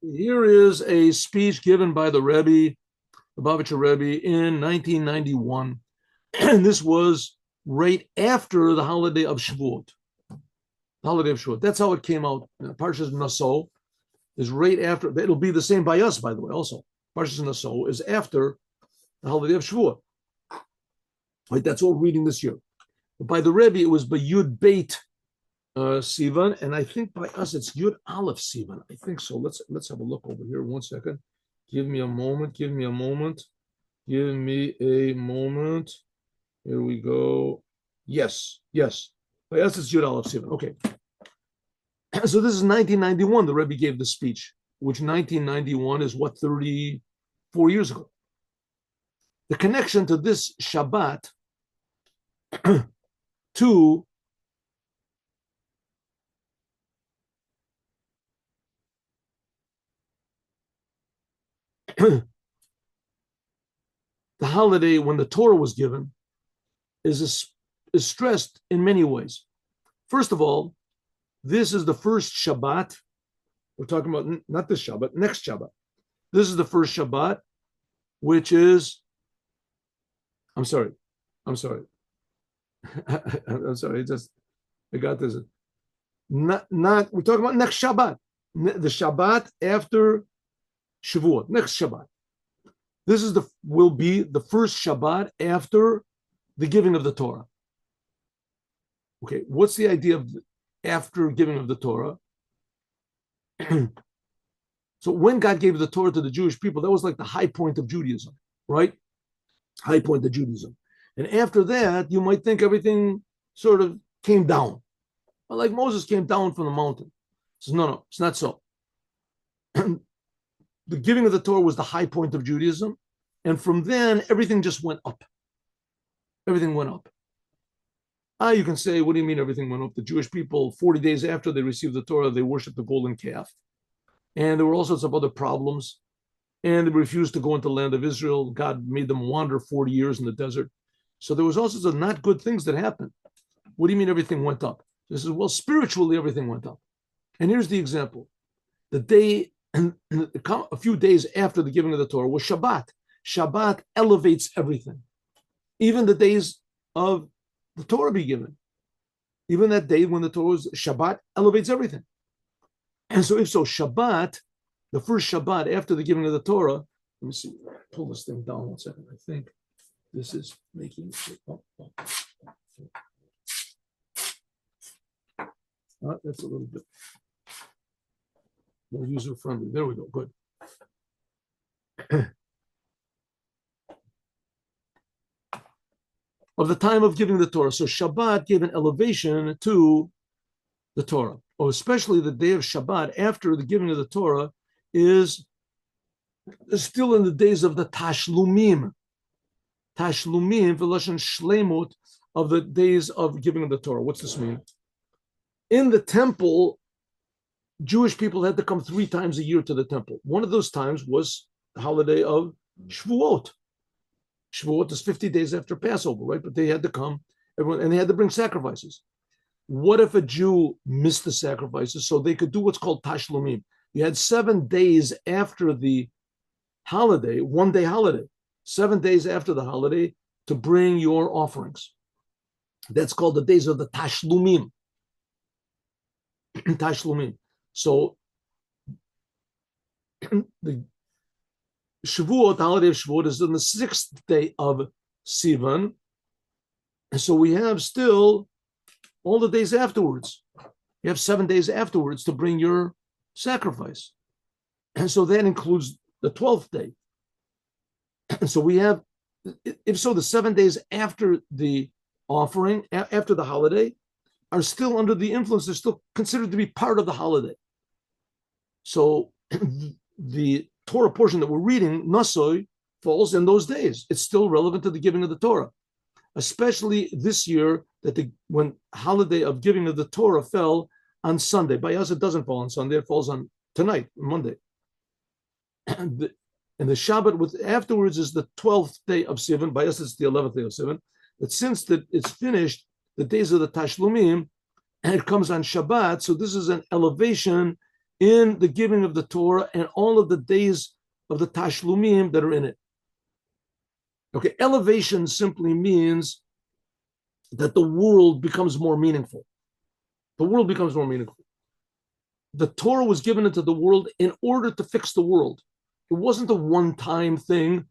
Here is a speech given by the Rebbe, the Lubavitcher Rebbe, in 1991. And this was right after the holiday of Shavuot. The holiday of Shavuot. That's how it came out. Parshas Naso is right after. It'll be the same by us, by the way, also. Parshas Naso is after the holiday of Shavuot. Right, that's what we're reading this year. But by the Rebbe, it was by Yud Beit Sivan, and I think by us it's Yud Aleph Sivan. I think so. Let's have a look over here. 1 second. Give me a moment. Give me a moment. Give me a moment. Here we go. Yes. By us it's Yud Aleph Sivan. Okay. So this is 1991. The Rebbe gave the speech, which 1991 is what, 34 years ago. The connection to this Shabbat to the holiday when the Torah was given is stressed in many ways. First of all, this is the first Shabbat. We're talking about not this Shabbat, next Shabbat. This is the first Shabbat, which is, I'm sorry. I'm sorry. I got this. Not, we're talking about next Shabbat. The Shabbat after Shavuot, next Shabbat. This will be the first Shabbat after the giving of the Torah. Okay, what's the idea of after giving of the Torah? So when God gave the Torah to the Jewish people, that was like the high point of Judaism, right? High point of Judaism. And after that, you might think everything sort of came down. Like Moses came down from the mountain. So no, it's not so. The giving of the Torah was the high point of Judaism. And from then, everything just went up. Everything went up. You can say, what do you mean everything went up? The Jewish people, 40 days after they received the Torah, they worshiped the golden calf. And there were all sorts of other problems. And they refused to go into the land of Israel. God made them wander 40 years in the desert. So there was all sorts of not good things that happened. What do you mean everything went up? This is, well, spiritually, everything went up. And here's the example. The day, a few days after the giving of the Torah was Shabbat. Shabbat elevates everything. Even the days of the Torah be given. Even that day when the Torah was Shabbat elevates everything. And so if so, Shabbat, the first Shabbat after the giving of the Torah, let me see, pull this thing down 1 second. I think this is making that's a little bit more user friendly. There we go. Good. Of the time of giving the Torah. So Shabbat gave an elevation to the Torah, or especially the day of Shabbat after the giving of the Torah is still in the days of the Tashlumim. Tashlumim, Velashon Shlemut, of the days of giving of the Torah. What's this mean? In the temple, Jewish people had to come 3 times a year to the temple. One of those times was the holiday of Shavuot. Shavuot is 50 days after Passover, right? But they had to come, everyone, and they had to bring sacrifices. What if a Jew missed the sacrifices? So they could do what's called Tashlumim. You had 7 days after the holiday, 1-day holiday, 7 days after the holiday to bring your offerings. That's called the days of the Tashlumim. Tashlumim. So the Shavuot, the holiday of Shavuot, is on the 6th day of Sivan. And so we have still all the days afterwards. You have 7 days afterwards to bring your sacrifice. And so that includes the 12th day. And so we have, if so, the 7 days after the offering, after the holiday, are still under the influence. They're still considered to be part of the holiday. So the Torah portion that we're reading, Nasoi, falls in those days. It's still relevant to the giving of the Torah, especially this year when holiday of giving of the Torah fell on Sunday. By us, it doesn't fall on Sunday. It falls on tonight, Monday. And the Shabbat afterwards is the 12th day of Sivan. By us, it's the 11th day of Sivan. But since it's finished, the days of the Tashlumim, and it comes on Shabbat, so this is an elevation in the giving of the Torah and all of the days of the Tashlumim that are in it. Okay, elevation simply means that the world becomes more meaningful. The world becomes more meaningful. The Torah was given into the world in order to fix the world. It wasn't a one-time thing.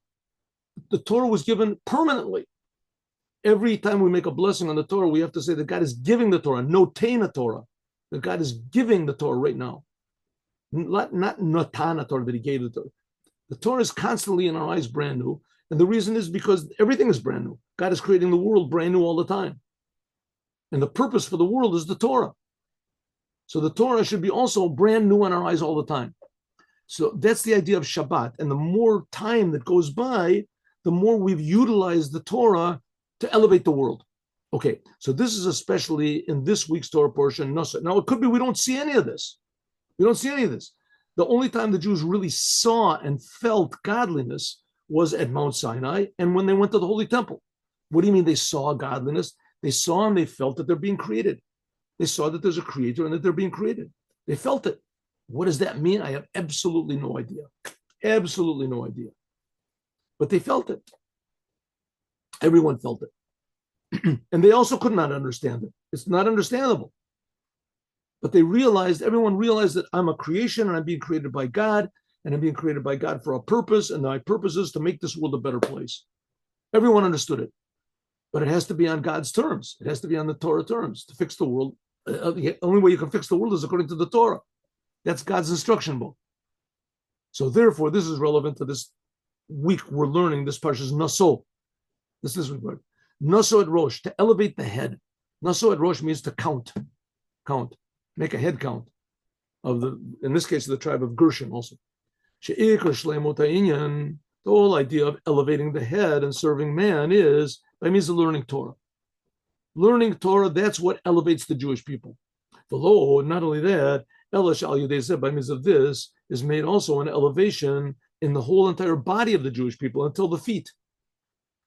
The Torah was given permanently. Every time we make a blessing on the Torah, we have to say that God is giving the Torah, notain Torah, that God is giving the Torah right now. Not natan Torah that he gave the Torah. The Torah is constantly in our eyes brand new. And the reason is because everything is brand new. God is creating the world brand new all the time. And the purpose for the world is the Torah. So the Torah should be also brand new in our eyes all the time. So that's the idea of Shabbat. And the more time that goes by, the more we've utilized the Torah to elevate the world. Okay, so this is especially in this week's Torah portion. Now, it could be we don't see any of this. We don't see any of this. The only time the Jews really saw and felt godliness was at Mount Sinai and when they went to the Holy Temple. What do you mean they saw godliness? They saw and they felt that they're being created. They saw that there's a creator and that they're being created. They felt it. What does that mean? I have absolutely no idea. Absolutely no idea. But they felt it. Everyone felt it. And they also could not understand it. It's not understandable. But everyone realized that I'm a creation and I'm being created by God, and I'm being created by God for a purpose, and my purpose is to make this world a better place. Everyone understood it. But it has to be on God's terms. It has to be on the Torah terms to fix the world. The only way you can fix the world is according to the Torah. That's God's instruction book. So therefore, this is relevant to this week we're learning this parshas Naso. This is word. Naso et Rosh, to elevate the head. Naso et Rosh means to count. Make a head count of in this case, the tribe of Gershon also. The whole idea of elevating the head and serving man is by means of learning Torah. Learning Torah, that's what elevates the Jewish people. Not only that, by means of this, is made also an elevation in the whole entire body of the Jewish people until the feet.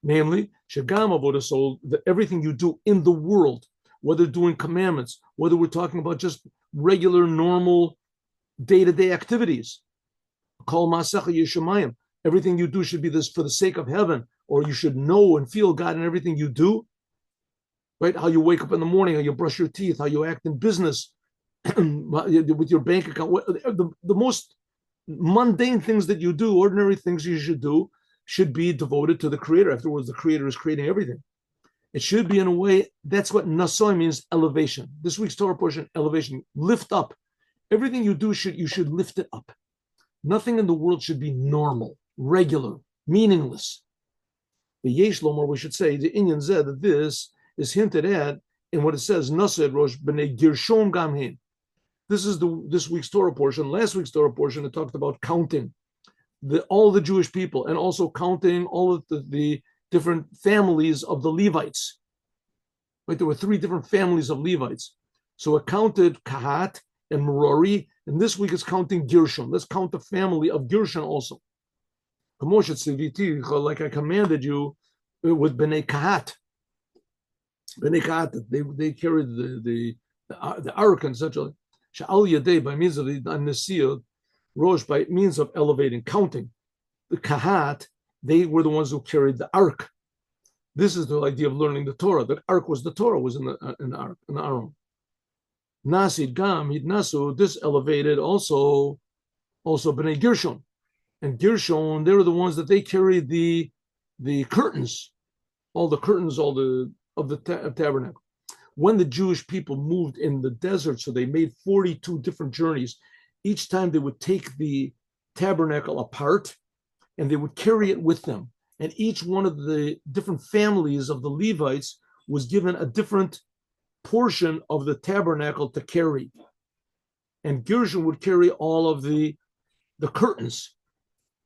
Namely, that everything you do in the world, whether doing commandments, whether we're talking about just regular, normal, day-to-day activities, everything you do should be this for the sake of heaven, or you should know and feel God in everything you do. Right? How you wake up in the morning, how you brush your teeth, how you act in business, with your bank account, the most mundane things that you do, ordinary things you should do, should be devoted to the Creator. Afterwards, the Creator is creating everything. It should be in a way, that's what Nasoy means, elevation. This week's Torah portion, elevation, lift up. Everything you do, you should lift it up. Nothing in the world should be normal, regular, meaningless. The Yesh Lomar, we should say, the Inyan Zed, that this is hinted at in what it says, Nased Rosh B'nei Gershon Gamhin. This is this week's Torah portion. Last week's Torah portion, it talked about counting all the Jewish people and also counting all of the different families of the Levites. Right? There were 3 different families of Levites. So it counted Kahat and Merari, and this week it's counting Gershon. Let's count the family of Gershon also. Like I commanded you with B'nai Kahat. B'nai Kahat, they carried the ark and such. Sha'al Yadei, by means of the Nesiyah, Rosh, by means of elevating, counting. The Kahat, they were the ones who carried the ark. This is the idea of learning the Torah. That ark was the Torah, was in the ark, in the Aron. Nasid Gam, Hidnasu, this elevated also B'nai Gershon. And Gershon, they were the ones that they carried the curtains, of the tabernacle. When the Jewish people moved in the desert, so they made 42 different journeys. Each time they would take the tabernacle apart and they would carry it with them. And each one of the different families of the Levites was given a different portion of the tabernacle to carry. And Gershon would carry all of the curtains.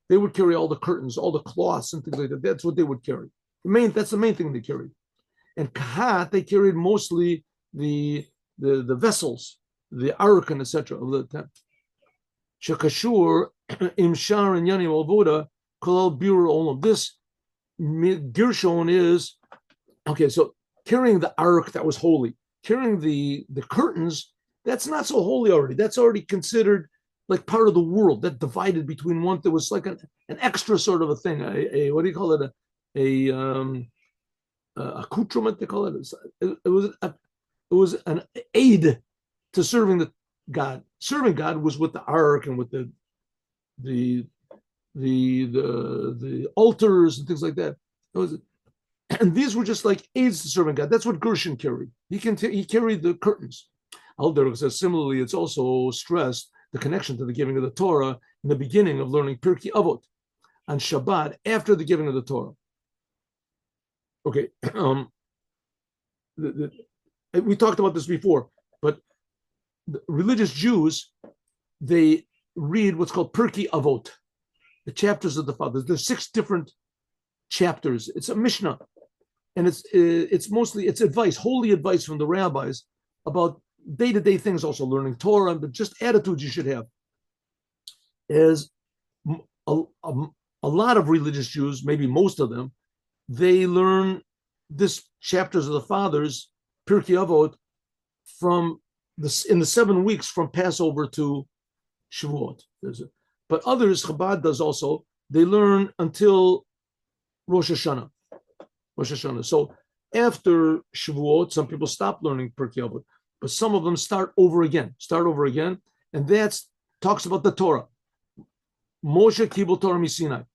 They would carry all the curtains, all the cloths and things like that. That's what they would carry. That's the main thing they carried. And Kahat, they carried mostly the vessels, the ark and etc. of the temple. Shekashur imshar and yanim alvoda kolal birur olam. This Gershon is okay. So carrying the ark, that was holy. Carrying the curtains, that's not so holy already. That's already considered like part of the world that divided between one that was like an extra sort of a thing. What do you call it? Accoutrement, they call it. It was an aid to serving the God. Serving God was with the ark and with the altars and things like that. And these were just like aids to serving God. That's what Gershon carried. He carried the curtains. Alder says similarly, it's also stressed the connection to the giving of the Torah in the beginning of learning Pirkei Avot on Shabbat after the giving of the Torah. Okay, we talked about this before, but the religious Jews, they read what's called Pirkei Avot, the chapters of the fathers. There's 6 different chapters. It's a Mishnah, and it's mostly advice, holy advice from the rabbis about day-to-day things, also learning Torah, but just attitudes you should have. As a lot of religious Jews, maybe most of them, they learn this chapters of the fathers, Pirkei Avot, in the 7 weeks from Passover to Shavuot. But others, Chabad does also, they learn until Rosh Hashanah. So after Shavuot, some people stop learning Pirkei Avot, but some of them start over again, and that talks about the Torah. Moshe Kibul Torah Misinai.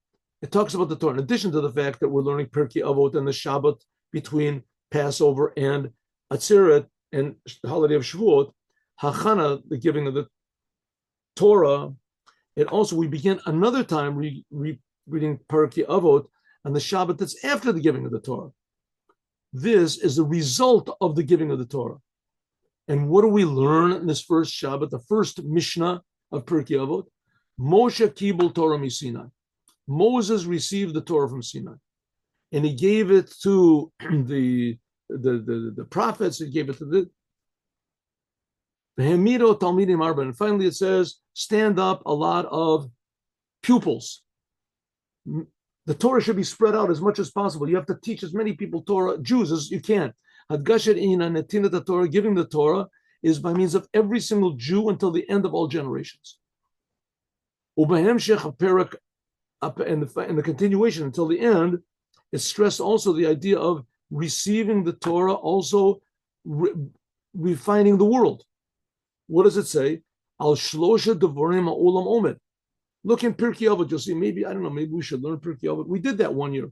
It talks about the Torah, in addition to the fact that we're learning Pirkei Avot and the Shabbat between Passover and Atzeret and the holiday of Shavuot, Hachana, the giving of the Torah. And also we begin another time reading Pirkei Avot on the Shabbat that's after the giving of the Torah. This is the result of the giving of the Torah. And what do we learn in this first Shabbat, the first Mishnah of Pirkei Avot? Moshe Kibul Torah Misinai. Moses received the Torah from Sinai, and he gave it to the prophets. He gave it to the Hemido Talmidim Arba, and finally it says, stand up a lot of pupils. The Torah should be spread out as much as possible. You have to teach as many people Torah, Jews, as you can. Hadgashet Ina Netinat Torah, giving the Torah, is by means of every single Jew until the end of all generations. Ubahemshech Perak, in the continuation until the end, it's stressed also the idea of receiving the Torah, also refining the world. What does it say? Al shlosha devarim ha'olam omed. Look in Pirkei Avot, you'll see, maybe we should learn Pirkei Avot. We did that one year.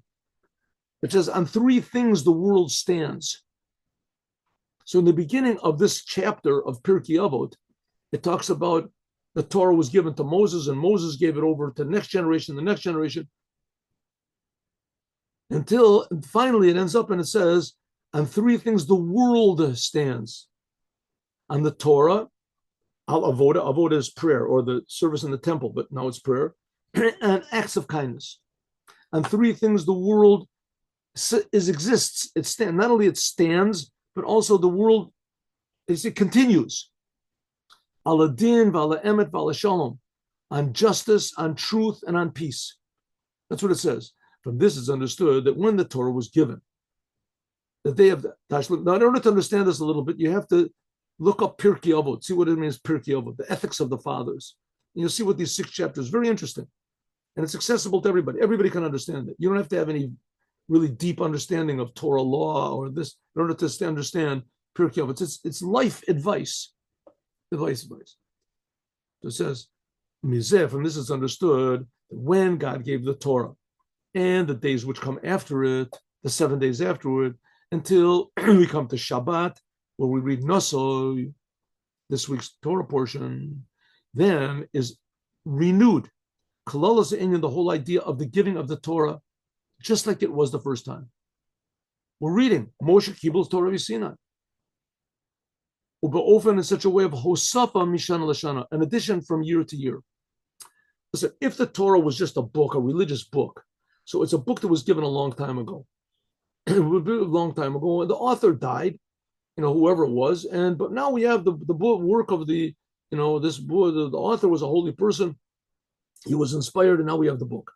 It says, on 3 things the world stands. So in the beginning of this chapter of Pirkei Avot, it talks about the Torah was given to Moses, and Moses gave it over to the next generation, until finally it ends up and it says, on 3 things the world stands. On the Torah, al-avoda, avoda is prayer, or the service in the temple, but now it's prayer, and acts of kindness. On 3 things the world exists. Not only it stands, but also the world it continues. Ala din, vala emet, vala shalom, on justice, on truth, and on peace. That's what it says. From this is understood that when the Torah was given, the day of the Tashlik. Now, in order to understand this a little bit, you have to look up Pirkei Avot, see what it means, Pirkei Avot, the ethics of the fathers. And you'll see what these 6 chapters, very interesting. And it's accessible to everybody. Everybody can understand it. You don't have to have any really deep understanding of Torah law or this in order to understand Pirkei Avot. It's life advice. Advice. So it says, Mizeh, from this is understood that when God gave the Torah and the days which come after it, the 7 days afterward, until we come to Shabbat, where we read Nosoi, this week's Torah portion, then is renewed. Kalalas in the whole idea of the giving of the Torah, just like it was the first time. We're reading Moshe Kibul Torah Sinai. Often in such a way of Hosafa Mishana Lashana, an addition from year to year. Listen, if the Torah was just a book, a religious book, so it's a book that was given a long time ago. It would be a long time ago, and the author died, whoever it was, but now we have the book, work of the, this book, the author was a holy person, he was inspired, and now we have the book,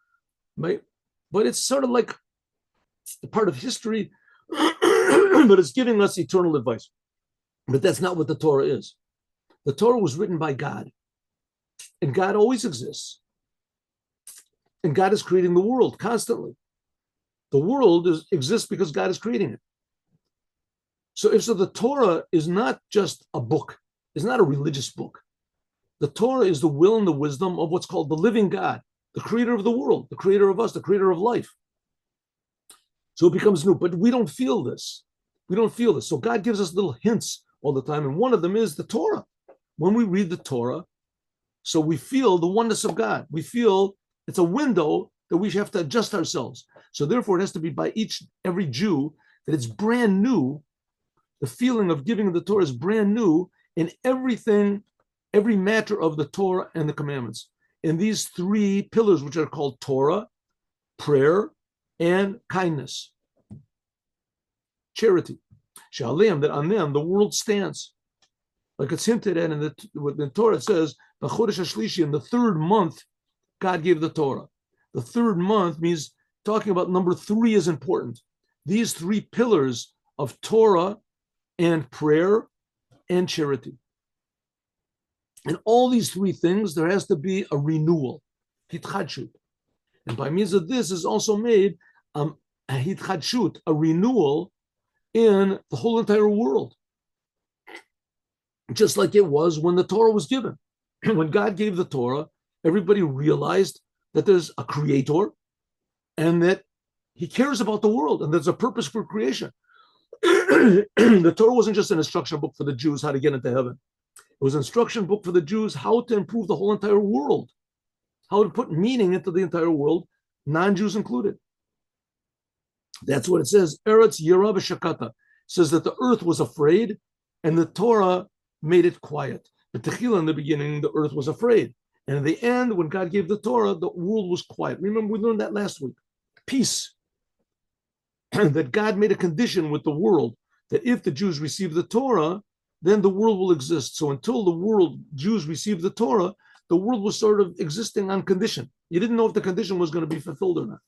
right? But it's sort of like a part of history, but it's giving us eternal advice. But that's not what the Torah is. The Torah was written by God. And God always exists. And God is creating the world constantly. The world exists because God is creating it. So the Torah is not just a book. It's not a religious book. The Torah is the will and the wisdom of what's called the living God, the creator of the world, the creator of us, the creator of life. So it becomes new, but we don't feel this. We don't feel this. So God gives us little hints all the time. And one of them is the Torah. When we read the Torah, so we feel the oneness of God. We feel it's a window that we have to adjust ourselves. So therefore, it has to be by every Jew that it's brand new. The feeling of giving the Torah is brand new in everything, every matter of the Torah and the commandments. In these three pillars, which are called Torah, prayer, and kindness, charity. Sha'aleim, that on them the world stands. Like it's hinted at in the Torah, it says, B'chodesh HaShlishi, in the third month, God gave the Torah. The third month means talking about number 3 is important. These 3 pillars of Torah and prayer and charity. And all these 3 things, there has to be a renewal, hitchadshut. And by means of this is also made a hitchadshut, a renewal in the whole entire world. Just like it was when the Torah was given. When God gave the Torah, everybody realized that there's a creator and that he cares about the world and there's a purpose for creation. The Torah wasn't just an instruction book for the Jews how to get into heaven. It was an instruction book for the Jews how to improve the whole entire world, how to put meaning into the entire world, non-Jews included. That's what it says. Eretz Yera v'Shakata says that the earth was afraid and the Torah made it quiet. But Techila, in the beginning, the earth was afraid. And in the end, when God gave the Torah, the world was quiet. Remember, we learned that last week. Peace. That God made a condition with the world that if the Jews receive the Torah, then the world will exist. So until the Jews received the Torah, the world was sort of existing on condition. You didn't know if the condition was going to be fulfilled or not.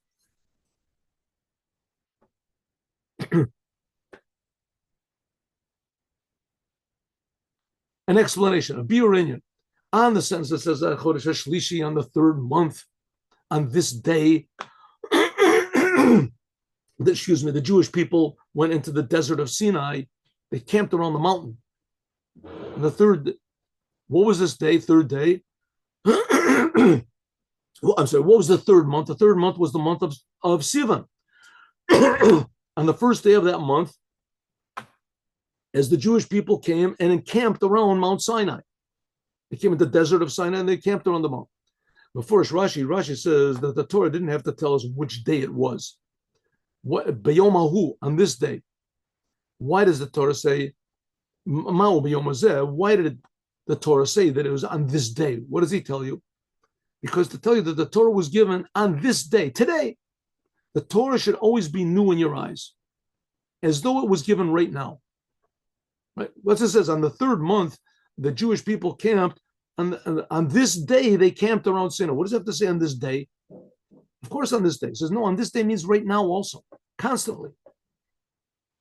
An explanation, a biur on the sentence that says Chodesh HaShlishi, on the third month, on this day, the Jewish people went into the desert of Sinai. They camped around the mountain. And the third, what was this day? Third day. Well, I'm sorry, what was the third month? The third month was the month of Sivan. On the first day of that month, as the Jewish people came and encamped around Mount Sinai. They came into the desert of Sinai and they camped around the mountain. But first, Rashi says that the Torah didn't have to tell us which day it was. What B'yom on this day. Why does the Torah say Ma'u b'yom hazeh? Why did the Torah say that it was on this day? What does he tell you? Because to tell you that the Torah was given on this day, today, the Torah should always be new in your eyes, as though it was given right now. Right? What it says, on the third month, the Jewish people camped, on this day, they camped around Sinai. What does it have to say on this day? Of course, on this day. It says, no, on this day means right now also, constantly.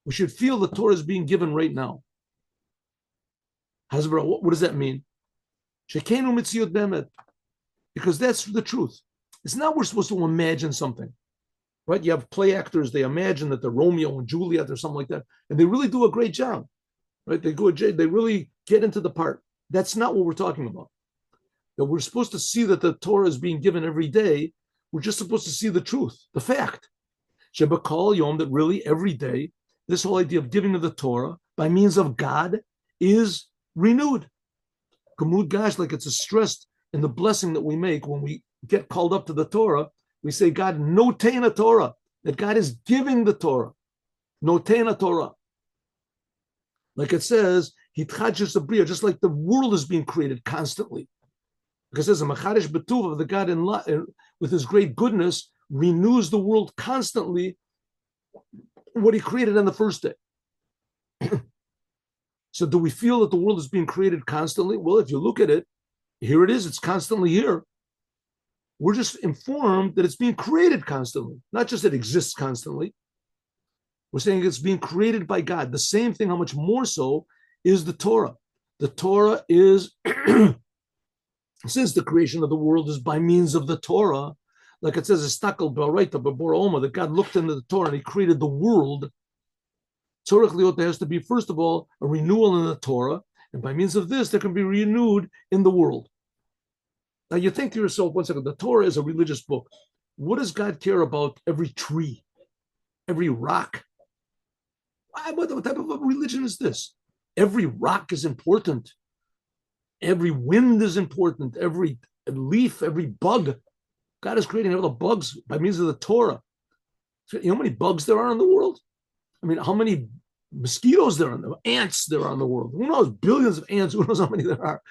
We should feel the Torah is being given right now. Hasbara, what does that mean? Shekenu mitziut bemet. Because that's the truth. It's not we're supposed to imagine something. Right? You have play actors, they imagine that they're Romeo and Juliet or something like that, and they really do a great job. Right? They really get into the part. That's not what we're talking about. That we're supposed to see that the Torah is being given every day. We're just supposed to see the truth, the fact. Shebakal Yom, that really every day, this whole idea of giving of the Torah by means of God is renewed. Gamud Gash, like it's a stress in the blessing that we make when we get called up to the Torah. We say, God, notain a Torah, that God is giving the Torah. Notain a Torah. Like it says, Hitchadshus Abriya, just like the world is being created constantly. Because it says, Machadish Betuva, the God with his great goodness, renews the world constantly, what he created on the first day. So do we feel that the world is being created constantly? Well, if you look at it, here it is, it's constantly here. We're just informed that it's being created constantly, not just that it exists constantly. We're saying it's being created by God. The same thing, how much more so, is the Torah. The Torah is since the creation of the world is by means of the Torah, like it says, that God looked into the Torah and he created the world. There has to be, first of all, a renewal in the Torah, and by means of this, there can be renewed in the world. Now you think to yourself, one second, the Torah is a religious book. What does God care about every tree, every rock? What type of religion is this? Every rock is important. Every wind is important. Every leaf, every bug. God is creating all the bugs by means of the Torah. You know how many bugs there are in the world? I mean, how many mosquitoes there are, ants there are in the world? Who knows? Billions of ants. Who knows how many there are?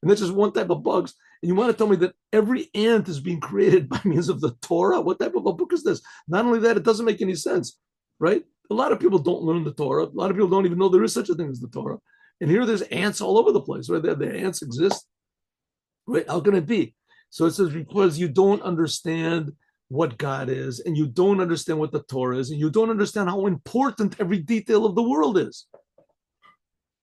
And that's just one type of bugs. And you want to tell me that every ant is being created by means of the Torah? What type of a book is this? Not only that, it doesn't make any sense, right? A lot of people don't learn the Torah. A lot of people don't even know there is such a thing as the Torah. And here there's ants all over the place, right? The ants exist, right? How can it be? So it says, because you don't understand what God is, and you don't understand what the Torah is, and you don't understand how important every detail of the world is.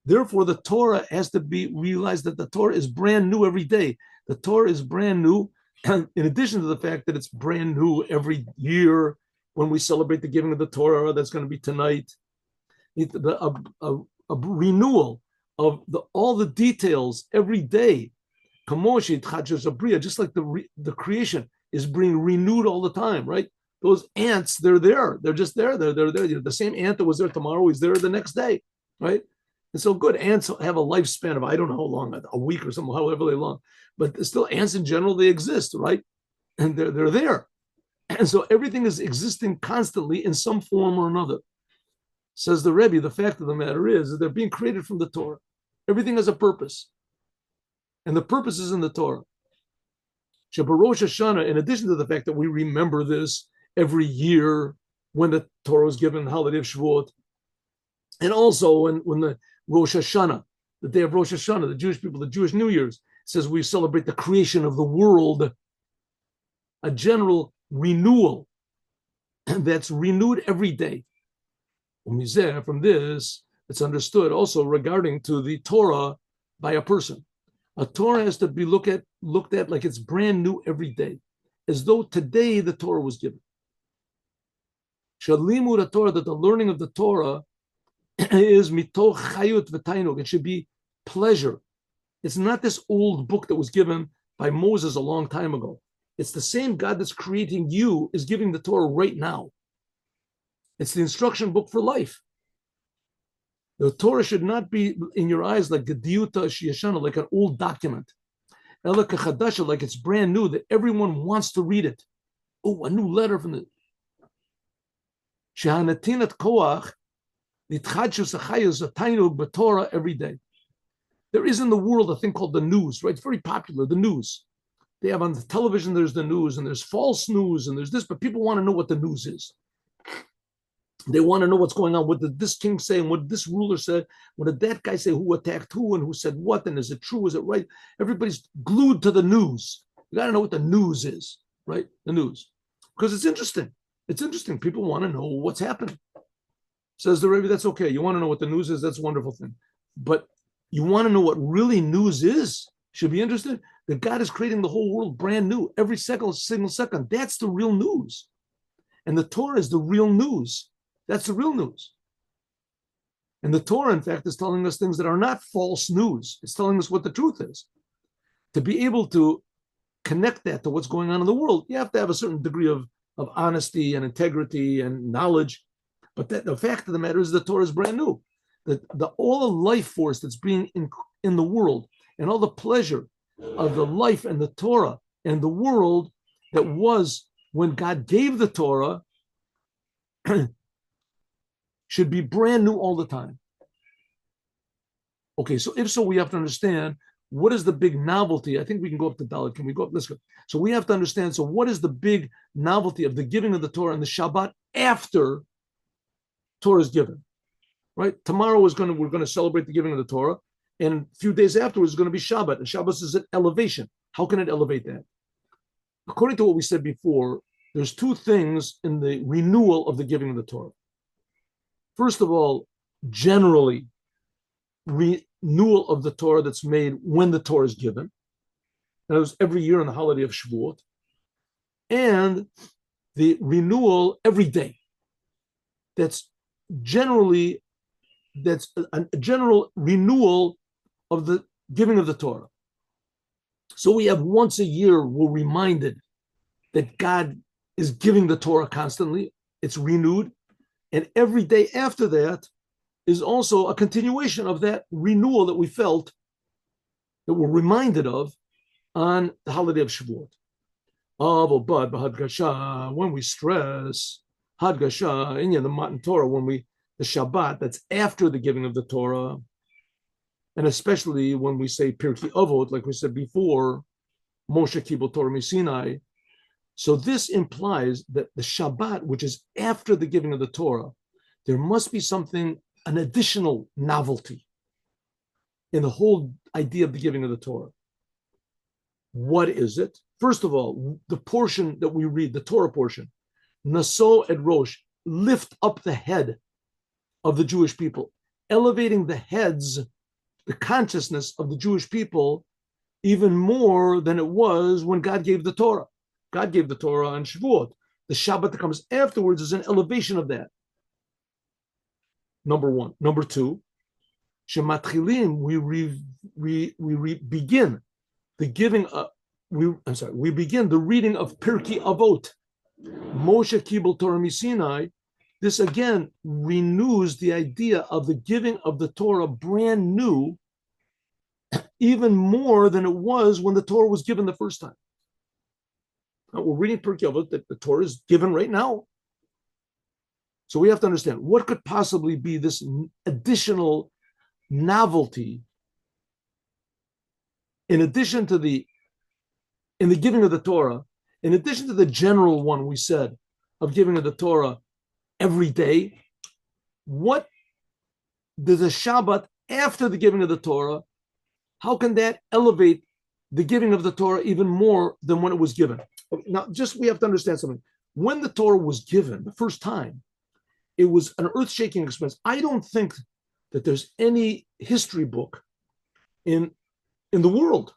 Therefore, the Torah has to be realized that the Torah is brand new every day. The Torah is brand new, and in addition to the fact that it's brand new every year when we celebrate the giving of the Torah, that's going to be tonight, a renewal of all the details every day. Just like the creation is being renewed all the time, right? Those ants, they're there. They're just there. They're there. The same ant that was there tomorrow is there the next day, right? And so good. Ants have a lifespan of, I don't know how long, a week or something, however long. But still, ants in general, they exist, right? And they're there. And so everything is existing constantly in some form or another. Says the Rebbe, the fact of the matter is that they're being created from the Torah. Everything has a purpose. And the purpose is in the Torah. Rosh Hashanah, in addition to the fact that we remember this every year when the Torah was given, the holiday of Shavuot, and also when the Rosh Hashanah, the day of Rosh Hashanah, the Jewish people, the Jewish New Year's, says we celebrate the creation of the world, a general renewal that's renewed every day. From this, it's understood also regarding to the Torah by a person. A Torah has to be looked at like it's brand new every day, as though today the Torah was given. Shalimud Torah, that the learning of the Torah is mitoch chayut v'tainug. It should be pleasure. It's not this old book that was given by Moses a long time ago. It's the same God that's creating you is giving the Torah right now. It's the instruction book for life. The Torah should not be in your eyes like Gediyuta Shiyashana, like an old document. Ela kachadasha, like it's brand new, that everyone wants to read it. Oh, a new letter from the Shehanatinat Koach, Nitchadshus Achayus Atainug B'Torah every day. There is in the world a thing called the news, right? It's very popular, the news. They have on the television, there's the news, and there's false news, and there's this, but people want to know what the news is. They want to know what's going on. What did this king say? And what did this ruler said? What did that guy say? Who attacked who and who said what? And is it true? Is it right? Everybody's glued to the news. You got to know what the news is, right? The news. Because it's interesting. It's interesting. People want to know what's happening. Says the Rebbe, that's okay. You want to know what the news is? That's a wonderful thing. But you want to know what really news is? Should be interested. That God is creating the whole world brand new. Every single second. That's the real news. And the Torah is the real news. That's the real news. And the Torah, in fact, is telling us things that are not false news. It's telling us what the truth is. To be able to connect that to what's going on in the world, you have to have a certain degree of honesty and integrity and knowledge. But the fact of the matter is the Torah is brand new. All the life force that's being in the world and all the pleasure of the life and the Torah and the world that was when God gave the Torah should be brand new all the time. Okay, so if so, we have to understand what is the big novelty. I think we can go up to Dalit. Can we go up? Let's go. So we have to understand, so what is the big novelty of the giving of the Torah and the Shabbat after Torah is given? Right? Tomorrow we're going to celebrate the giving of the Torah, and a few days afterwards is going to be Shabbat, and Shabbat is an elevation. How can it elevate that? According to what we said before, there's two things in the renewal of the giving of the Torah. First of all, generally, renewal of the Torah that's made when the Torah is given. and it was every year on the holiday of Shavuot, and the renewal every day. That's a general renewal of the giving of the Torah. So we have once a year, we're reminded that God is giving the Torah constantly. It's renewed. And every day after that is also a continuation of that renewal that we felt, that we're reminded of on the holiday of Shavuot. But Hadgasha, when we stress Hadgasha in the Matan Torah, the Shabbat, that's after the giving of the Torah, and especially when we say Pirkei Avot, like we said before, Moshe Kibul Torah Misinai. So this implies that the Shabbat, which is after the giving of the Torah, there must be something, an additional novelty in the whole idea of the giving of the Torah. What is it? First of all, the portion that we read, the Torah portion, Naso et Rosh, lift up the head of the Jewish people, elevating the heads, the consciousness of the Jewish people, even more than it was when God gave the Torah. God gave the Torah on Shavuot. The Shabbat that comes afterwards is an elevation of that. Number one. Number two, Shematchilim, we begin the giving of, we begin the reading of Pirkei Avot, Moshe Kibul Torah Misinai. This again renews the idea of the giving of the Torah brand new, even more than it was when the Torah was given the first time. Now, we're reading Pirkei Avot that the Torah is given right now. So we have to understand what could possibly be this additional novelty in addition to in the giving of the Torah, in addition to the general one we said of giving of the Torah every day. What does a Shabbat after the giving of the Torah, how can that elevate the giving of the Torah even more than when it was given? Now, we have to understand something. When the Torah was given the first time, it was an earth-shaking experience. I don't think that there's any history book in the world.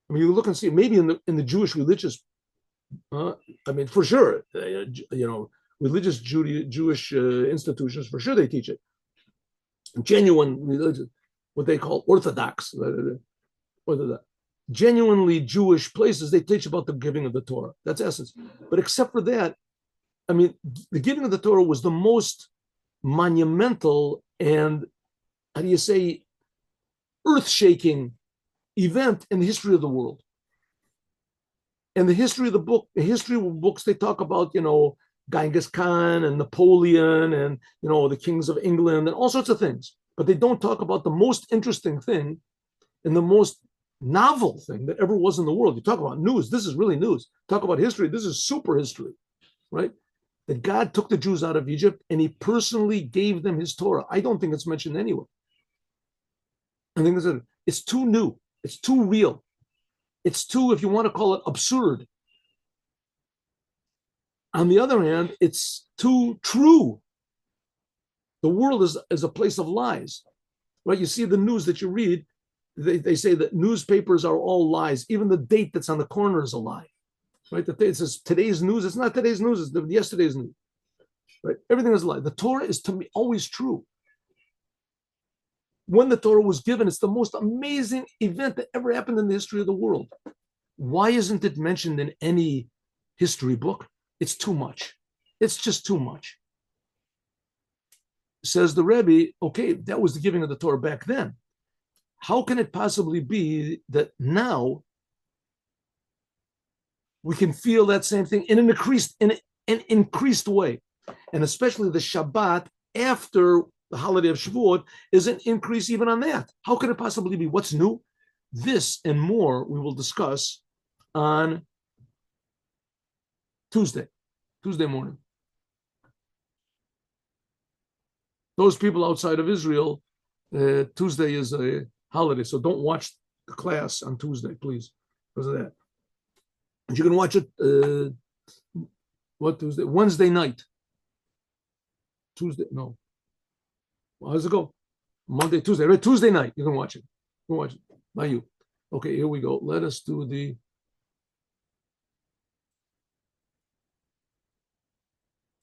I mean, you look and see, maybe in the Jewish religious, for sure, religious Jewish institutions, for sure they teach it. Genuine religion, what they call Orthodox, genuinely Jewish places, they teach about the giving of the Torah. That's essence. But except for that, I mean, the giving of the Torah was the most monumental and, how do you say, earth-shaking event in the history of the world. And the history of books, they talk about, Genghis Khan and Napoleon and, the kings of England and all sorts of things. But they don't talk about the most interesting thing and the most novel thing that ever was in the world. You talk about news, this is really news. Talk about history, this is super history, right? That God took the Jews out of Egypt and he personally gave them his Torah. I don't think it's mentioned anywhere. I think it's too new. It's too real. It's too, if you want to call it, absurd. On the other hand, it's too true. The world is a place of lies, right? You see the news that you read, they say that newspapers are all lies. Even the date that's on the corner is a lie, right? It says today's news. It's not today's news. It's yesterday's news, right? Everything is a lie. The Torah is, to me, always true. When the Torah was given, it's the most amazing event that ever happened in the history of the world. Why isn't it mentioned in any history book? It's too much. It's just too much. Says the Rebbe, okay, that was the giving of the Torah back then. How can it possibly be that now we can feel that same thing in an increased way? And especially the Shabbat after the holiday of Shavuot is an increase even on that. How can it possibly be? What's new? This and more we will discuss on Tuesday morning. Those people outside of Israel, Tuesday is a holiday, so don't watch the class on Tuesday, please, because of that. And you can watch it, Tuesday? Wednesday night. Tuesday, no. Well, how does it go? Monday, Tuesday, right? Tuesday night, you can watch it. Go watch it. Not you. Okay, here we go. Let us do the